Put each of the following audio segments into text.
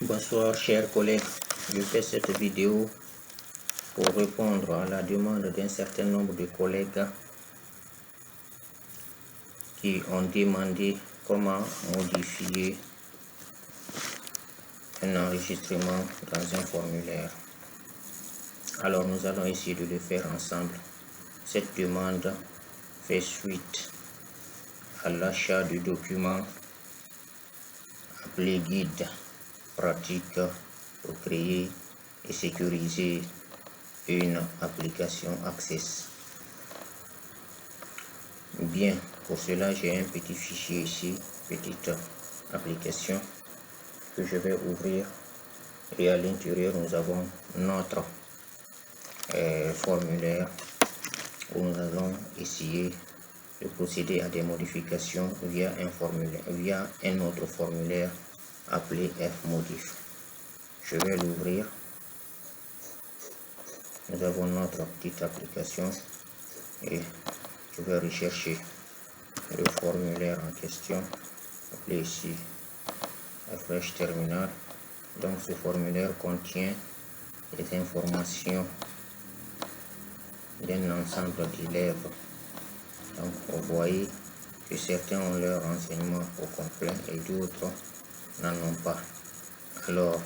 Bonsoir chers collègues, je fais cette vidéo pour répondre à la demande d'un certain nombre de collègues qui ont demandé comment modifier un enregistrement dans un formulaire. Alors nous allons essayer de le faire ensemble. Cette demande fait suite à l'achat du document appelé guide pratique pour créer et sécuriser une application Access. Bien, pour cela j'ai un petit fichier ici, petite application que je vais ouvrir, et à l'intérieur nous avons notre formulaire où nous allons essayer de procéder à des modifications via un autre formulaire appelé Fmodif. Je vais l'ouvrir. Nous avons notre petite application et je vais rechercher le formulaire en question, appelé ici Fresh Terminal. Donc ce formulaire contient les informations d'un ensemble d'élèves. Donc vous voyez que certains ont leurs renseignements au complet et d'autres n'en ont pas. Alors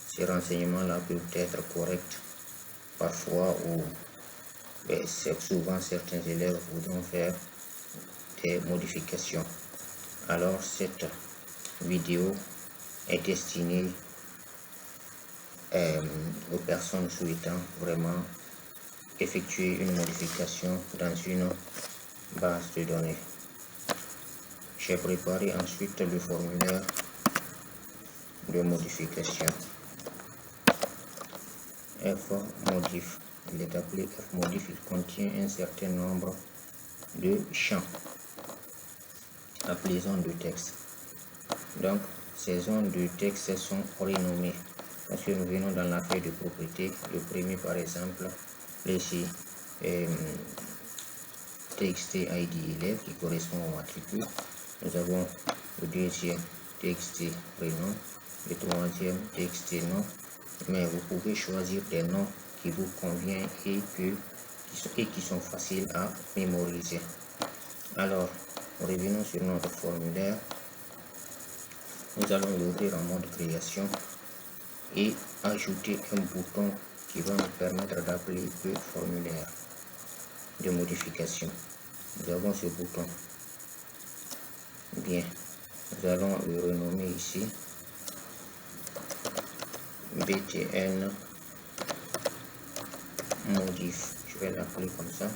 ces renseignements-là peuvent être corrects parfois, ou souvent certains élèves voudront faire des modifications. Alors cette vidéo est destinée aux personnes souhaitant vraiment effectuer une modification dans une base de données. J'ai préparé ensuite le formulaire de modification Fmodif. Il est appelé Fmodif. Il contient un certain nombre de champs appelés zones de texte. Donc ces zones de texte sont renommées parce que nous venons dans la feuille de propriété. Le premier par exemple ici TXT ID élève qui correspond au matricule. Nous avons le deuxième TXT prénom, le troisième TXT nom, mais vous pouvez choisir des noms qui vous conviennent et qui sont faciles à mémoriser. Alors revenons sur notre formulaire. Nous allons l'ouvrir en mode création et ajouter un bouton qui va nous permettre d'appeler le formulaire de modification. Nous avons ce bouton. Bien, nous allons le renommer ici BTN modif. Je vais l'appeler comme ça,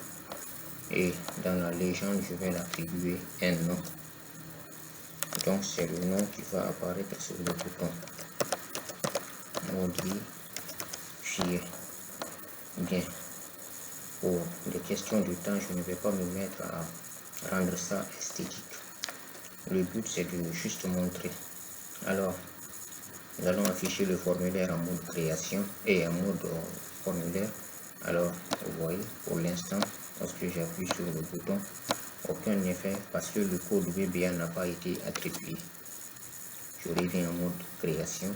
et dans la légende je vais l'attribuer un nom. Donc c'est le nom qui va apparaître sur le bouton. Modifier. Bien, pour des questions de temps, je ne vais pas me mettre à rendre ça esthétique. Le but c'est de juste montrer. Alors nous allons afficher le formulaire en mode création et en mode formulaire. Alors vous voyez, pour l'instant, lorsque j'appuie sur le bouton, aucun effet parce que le code VBA n'a pas été attribué. Je reviens en mode création.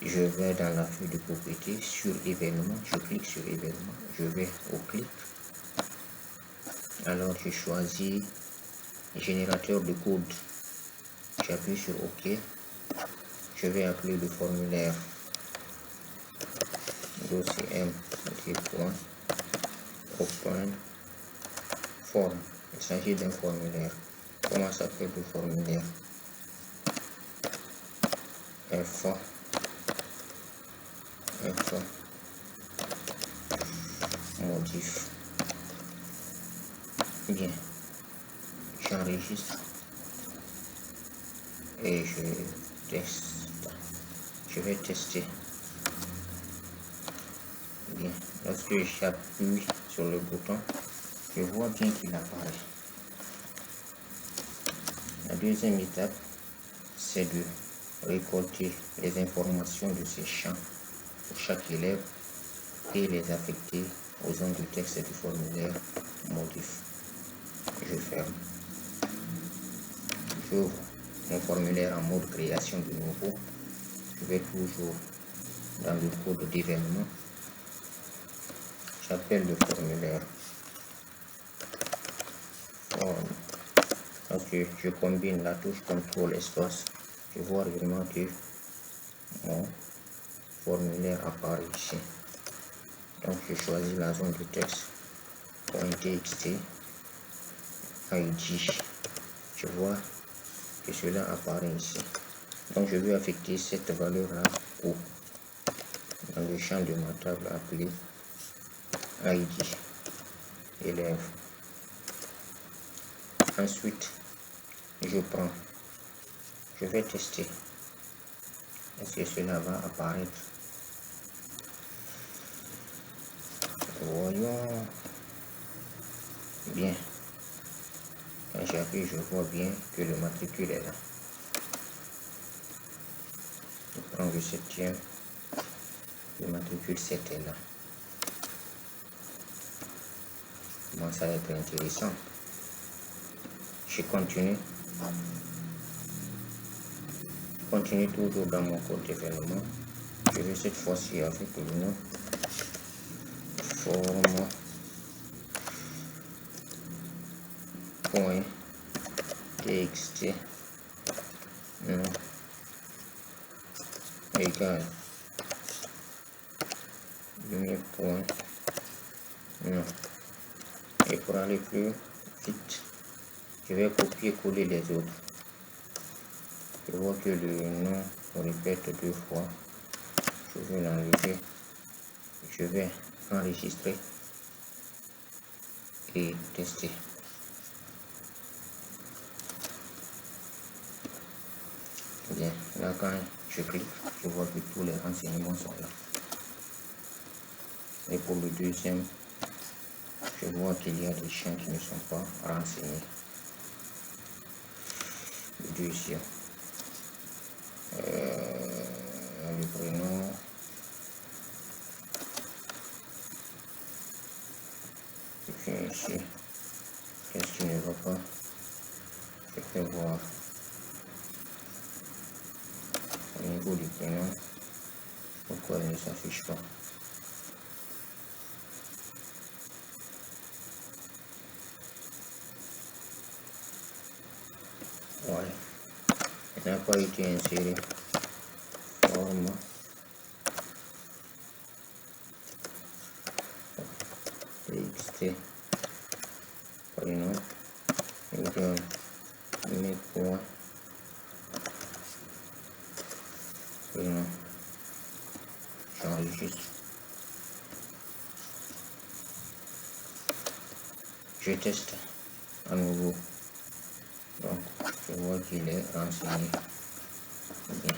Je vais dans la feuille de propriété sur événement, je clique sur événement, je vais au clic. Alors je choisis générateur de code, j'appuie sur OK. Je vais appeler le formulaire dossier open form. Il s'agit d'un formulaire. Comment s'appelle le formulaire? Modif. Bien, j'enregistre et je teste. Je vais tester. Bien, lorsque j'appuie sur le bouton, je vois bien qu'il apparaît. La deuxième étape, c'est de récolter les informations de ces champs pour chaque élève et les affecter aux zones de texte du formulaire modif. Je ferme. J'ouvre mon formulaire en mode création de nouveau. Je vais toujours dans le code d'événement. J'appelle le formulaire forme. Ensuite, je combine la touche CTRL espace. Je vois réellement que mon formulaire apparaît ici. Donc, je choisis la zone de texte .txt ID. Je vois que cela apparaît ici. Donc, je vais affecter cette valeur-là dans le champ de ma table appelé ID élève. Ensuite, je vais tester. Est-ce que cela va apparaître? Voyons bien. Quand j'appuie, je vois bien que le matricule est là. Je prends le 7e. Le matricule 7 est là. Bon, ça va être intéressant. Je continue. Je continue toujours dans mon code d'événement. Je vais cette fois-ci avec le nom forme .txt nom égal point nom. Et pour aller plus vite, je vais copier-coller les autres. Je vois que le nom répète 2 fois. Je vais l'enlever. Je vais enregistrer et tester. Bien, là quand je clique, je vois que tous les renseignements sont là. Et pour le deuxième, je vois qu'il y a des champs qui ne sont pas renseignés. Le deuxième, le prénom, et puis ici, qu'est-ce qui ne va pas? Je fais voir au niveau du prénom, pourquoi il ne s'affiche pas. Ouais, il n'a pas été inséré. Forme txt prénom égal mes points prénom. J'enregistre. Je teste à nouveau. Donc, je vois qu'il est renseigné. Bien.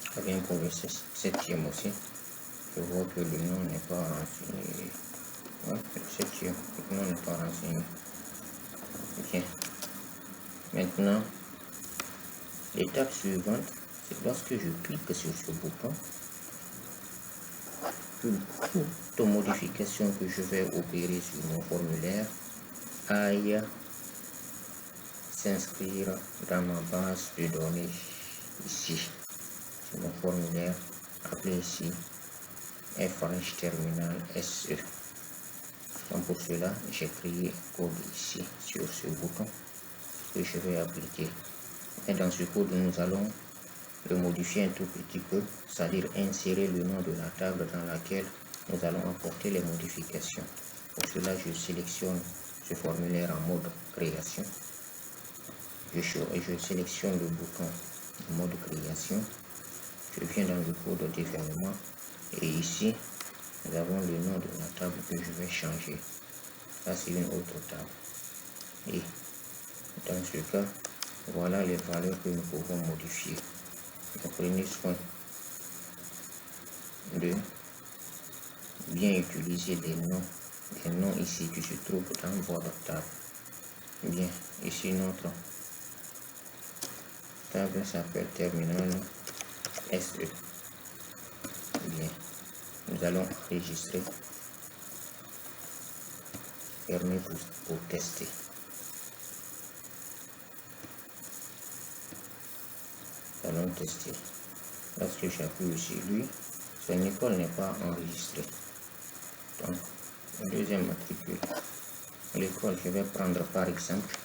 Très bien pour le 7e aussi. Je vois que le nom n'est pas renseigné. Ouais, le 7e, le nom n'est pas renseigné. Bien. Maintenant, l'étape suivante, c'est lorsque je clique sur ce bouton, toute modification que je vais opérer sur mon formulaire aille s'inscrire dans ma base de données ici, sur mon formulaire appelé ici FH Terminal SE. Donc pour cela, j'ai créé un code ici sur ce bouton que je vais appliquer. Et dans ce code, nous allons le modifier un tout petit peu, c'est-à-dire insérer le nom de la table dans laquelle nous allons apporter les modifications. Pour cela, je sélectionne ce formulaire en mode création. Je sélectionne le bouton mode création. Je viens dans le code d'événement et ici, nous avons le nom de la table que je vais changer. Là, c'est une autre table. Et dans ce cas, voilà les valeurs que nous pouvons modifier. Donc, prenez soin de bien utiliser les noms ici qui se trouvent dans votre table. Bien, ici notre table s'appelle Terminal SE. Bien, nous allons enregistrer fermer pour tester. Allons tester. Lorsque j'appuie sur lui, son école n'est pas enregistrée. Donc, le deuxième matricule, l'école, je vais prendre par exemple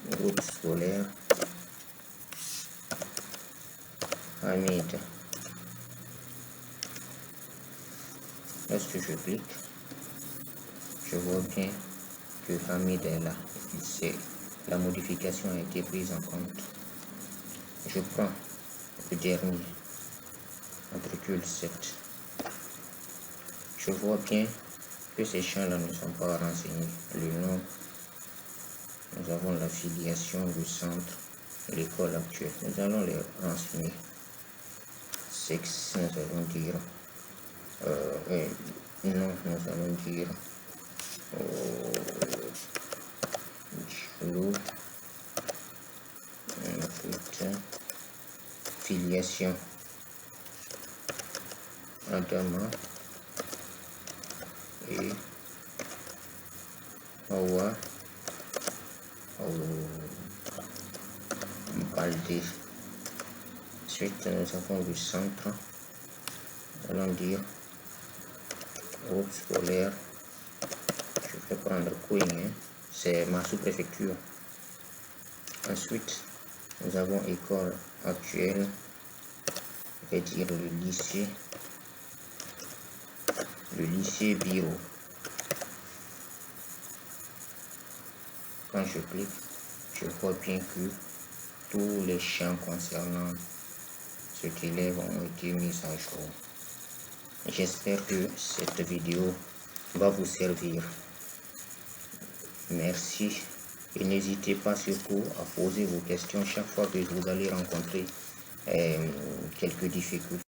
groupe scolaire Hamid. Lorsque je clique, je vois bien que Hamid est là. La modification a été prise en compte. Je prends le dernier, matricule 7. Je vois bien que ces champs-là ne sont pas renseignés. Le nom, nous avons la filiation, le centre, l'école actuelle. Nous allons les renseigner. Sexe, nous allons dire. Non, nous allons dire. Filiation. Adama et Hawa Baldé. Ensuite, nous avons le centre. Nous allons dire groupe scolaire. Je vais prendre Kouing, c'est ma sous-préfecture. Ensuite, nous avons école actuelle. Je vais dire le lycée Bio. Quand je clique, je vois bien que tous les champs concernant cet élève ont été mis à jour. J'espère que cette vidéo va vous servir. Merci et n'hésitez pas surtout à poser vos questions chaque fois que vous allez rencontrer quelques difficultés.